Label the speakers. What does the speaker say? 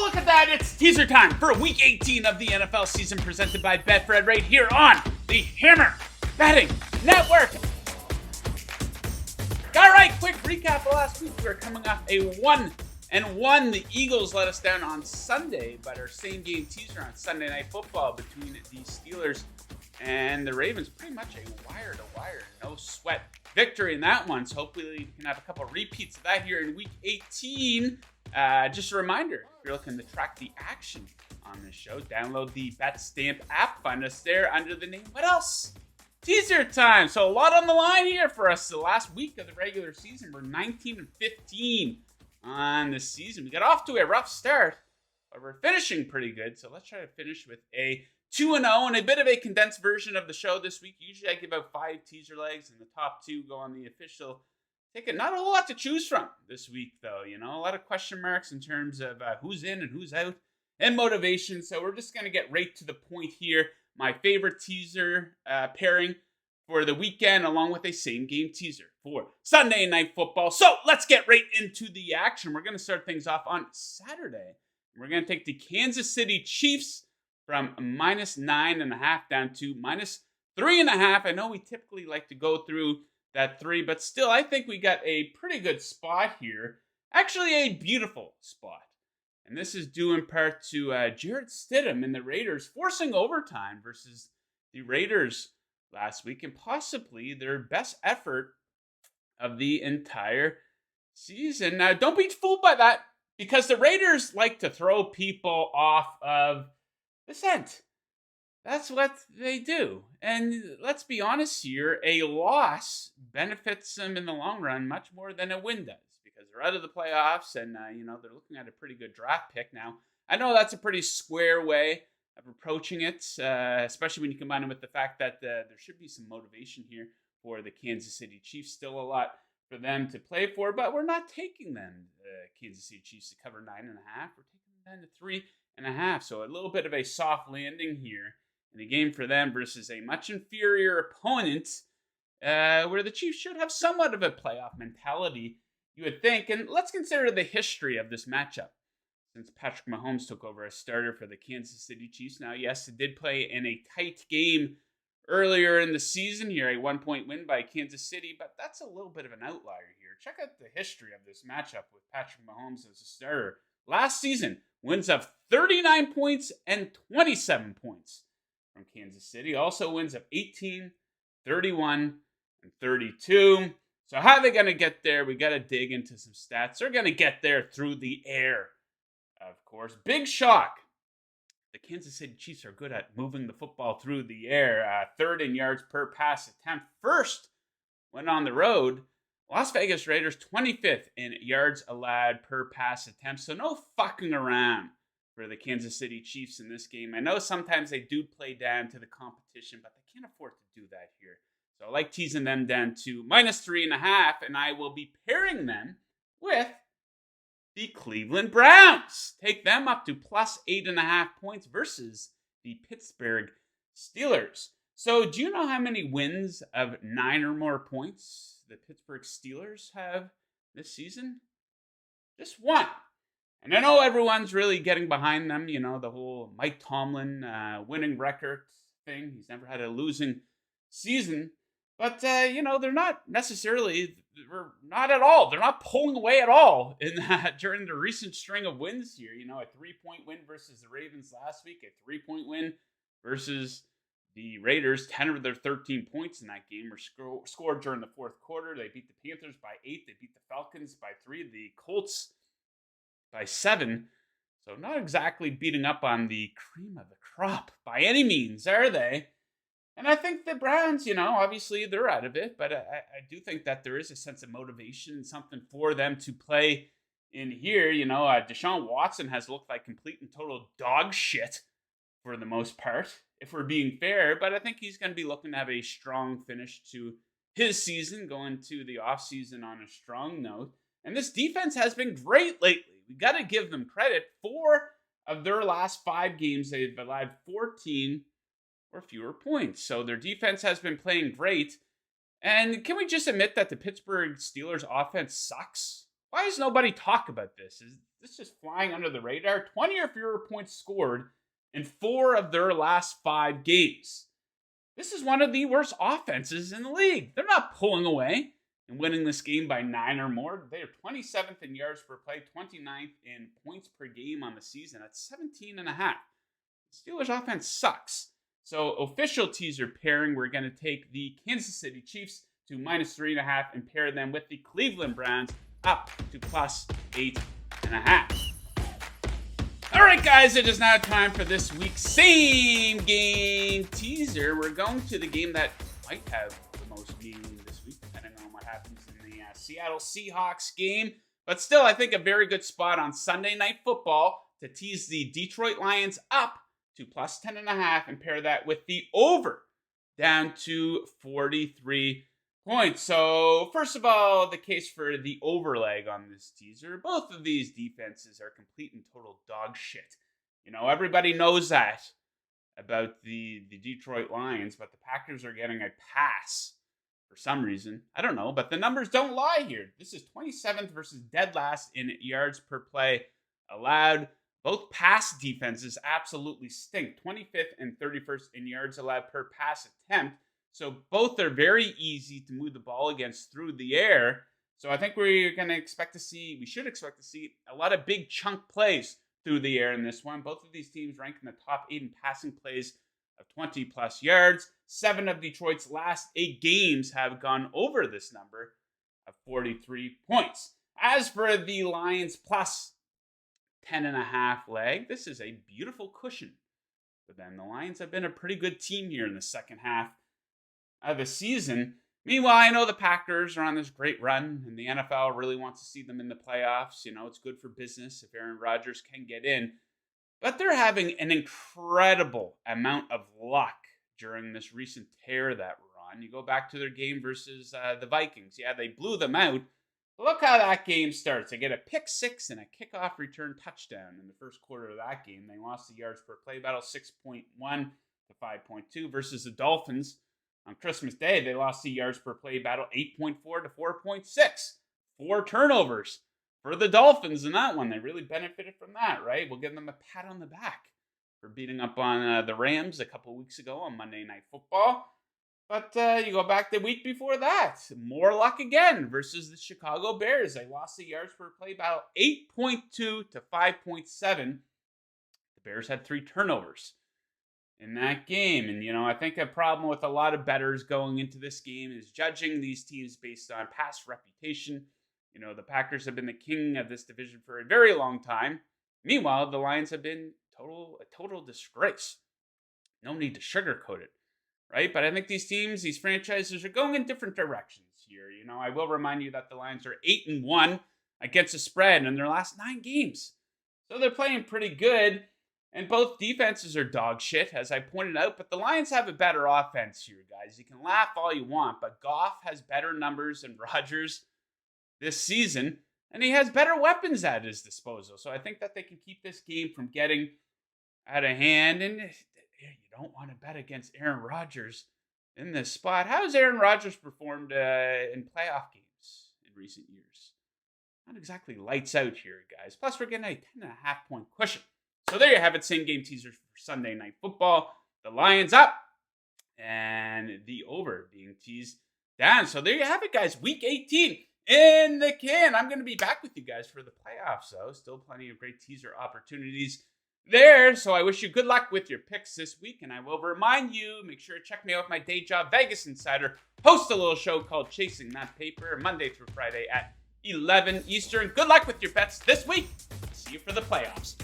Speaker 1: Look at that. It's teaser time for week 18 of the NFL season presented by Betfred right here on the Hammer Betting Network. All right, quick recap of last week. We're coming off a 1-1. The Eagles let us down on Sunday, but our same game teaser on Sunday Night Football between the Steelers and the Ravens. Pretty much a wire-to-wire, no sweat victory in that one. So hopefully we can have a couple repeats of that here in week 18. Just a reminder, if you're looking to track the action on this show, download the BetStamp app. Find us there under the name. What else? Teaser time. So a lot on the line here for us. The last week of the regular season, we're 19-15 on the season. We got off to a rough start, but we're finishing pretty good. So let's try to finish with a 2-0 and a bit of a condensed version of the show this week. Usually I give out 5 teaser legs, and the top 2 go on the official ticket. Not a whole lot to choose from this week, though. You know, a lot of question marks in terms of who's in and who's out and motivation. So we're just going to get right to the point here. My favorite teaser pairing for the weekend, along with a same-game teaser for Sunday Night Football. So let's get right into the action. We're going to start things off on Saturday. We're going to take the Kansas City Chiefs from -9.5 down to -3.5. I know we typically like to go through that 3, but still, I think we got a pretty good spot here. Actually, a beautiful spot. And this is due in part to Jarrett Stidham and the Raiders forcing overtime versus the Raiders last week, and possibly their best effort of the entire season. Now, don't be fooled by that, because the Raiders like to throw people off of the scent. That's what they do. And let's be honest here, a loss benefits them in the long run much more than a win does, because they're out of the playoffs and, they're looking at a pretty good draft pick now. I know that's a pretty square way of approaching it, especially when you combine it with the fact that there should be some motivation here for the Kansas City Chiefs. Still a lot for them to play for, but we're not taking them, Kansas City Chiefs, to cover 9.5. We're taking them down to 3.5. So a little bit of a soft landing here in a game for them versus a much inferior opponent, where the Chiefs should have somewhat of a playoff mentality, you would think. And let's consider the history of this matchup since Patrick Mahomes took over as starter for the Kansas City Chiefs. Now, yes, it did play in a tight game earlier in the season here, a 1-point win by Kansas City, but that's a little bit of an outlier here. Check out the history of this matchup with Patrick Mahomes as a starter. Last season, wins of 39 points and 27 points from Kansas City. Also wins of 18, 31, and 32. So how are they going to get there? We got to dig into some stats. They're going to get there through the air, of course. Big shock. The Kansas City Chiefs are good at moving the football through the air. Third in yards per pass attempt. First, when on the road, Las Vegas Raiders 25th in yards allowed per pass attempt. So no fucking around for the Kansas City Chiefs in this game. I know sometimes they do play down to the competition, but they can't afford to do that here. So I like teasing them down to -3.5, and I will be pairing them with the Cleveland Browns. Take them up to +8.5 points versus the Pittsburgh Steelers. So do you know how many wins of 9 or more points the Pittsburgh Steelers have this season? Just 1. And I know everyone's really getting behind them, the whole Mike Tomlin winning record thing. He's never had a losing season. But, they're not necessarily, not at all. They're not pulling away at all during the recent string of wins here. A 3-point win versus the Ravens last week, a 3-point win versus the Raiders. 10 of their 13 points in that game were scored during the fourth quarter. They beat the Panthers by 8. They beat the Falcons by 3. The Colts by 7. So not exactly beating up on the cream of the crop by any means, are they? And I think the Browns, obviously they're out of it, but I do think that there is a sense of motivation and something for them to play in here. Deshaun Watson has looked like complete and total dog shit for the most part, if we're being fair, but I think he's going to be looking to have a strong finish to his season, going to the offseason on a strong note. And this defense has been great lately. We got to give them credit. 4 of their last 5 games, they've allowed 14 or fewer points. So their defense has been playing great. And can we just admit that the Pittsburgh Steelers offense sucks? Why does nobody talk about this? this is flying under the radar. 20 or fewer points scored in 4 of their last 5 games. This is one of the worst offenses in the league. They're not pulling away and winning this game by 9 or more. They are 27th in yards per play, 29th in points per game on the season. That's 17.5. Steelers offense sucks. So official teaser pairing, we're going to take the Kansas City Chiefs to -3.5 and pair them with the Cleveland Browns up to +8.5. All right, guys, it is now time for this week's same game teaser. We're going to the game that might have the most meaning this week, depending on what happens in the Seattle Seahawks game. But still, I think a very good spot on Sunday Night Football to tease the Detroit Lions up to +10.5 and pair that with the over down to 43 points. So, first of all, the case for the over leg on this teaser. Both of these defenses are complete and total dog shit. You know, everybody knows that about the Detroit Lions, but the Packers are getting a pass for some reason. I don't know, but the numbers don't lie here. This is 27th versus dead last in yards per play allowed. Both pass defenses absolutely stink. 25th and 31st in yards allowed per pass attempt. So both are very easy to move the ball against through the air. So I think we should expect to see a lot of big chunk plays through the air in this one. Both of these teams rank in the top 8 in passing plays of 20 plus yards. 7 of Detroit's last 8 games have gone over this number of 43 points. As for the Lions plus 10.5 leg, this is a beautiful cushion. But then the Lions have been a pretty good team here in the second half of the season. Meanwhile, I know the Packers are on this great run, and the NFL really wants to see them in the playoffs. You know, it's good for business if Aaron Rodgers can get in. But they're having an incredible amount of luck during this recent tear that we're on. You go back to their game versus the Vikings. Yeah, they blew them out. But look how that game starts. They get a pick 6 and a kickoff return touchdown in the first quarter of that game. They lost the yards per play battle 6.1 to 5.2 versus the Dolphins. On Christmas Day, they lost the yards per play battle 8.4 to 4.6. 4 turnovers for the Dolphins in that one. They really benefited from that, right? We'll give them a pat on the back for beating up on the Rams a couple weeks ago on Monday Night Football. But you go back the week before that, more luck again versus the Chicago Bears. They lost the yards per play battle 8.2 to 5.7. The Bears had 3 turnovers in that game. And, you know, I think a problem with a lot of bettors going into this game is judging these teams based on past reputation. You know, the Packers have been the king of this division for a very long time. Meanwhile, the Lions have been a total disgrace. No need to sugarcoat it, right? But I think these teams, these franchises are going in different directions here. You know, I will remind you that the Lions are 8-1 against the spread in their last 9 games. So they're playing pretty good. And both defenses are dog shit, as I pointed out. But the Lions have a better offense here, guys. You can laugh all you want, but Goff has better numbers than Rodgers this season. And he has better weapons at his disposal. So I think that they can keep this game from getting out of hand. And you don't want to bet against Aaron Rodgers in this spot. How has Aaron Rodgers performed in playoff games in recent years? Not exactly lights out here, guys. Plus, we're getting a 10.5 point cushion. So there you have it, same game teasers for Sunday Night Football. The Lions up and the over being teased down. So there you have it, guys. Week 18 in the can. I'm going to be back with you guys for the playoffs, though. Still plenty of great teaser opportunities there. So I wish you good luck with your picks this week. And I will remind you, make sure to check me out with my day job, Vegas Insider. Host a little show called Chasing That Paper, Monday through Friday at 11 Eastern. Good luck with your bets this week. See you for the playoffs.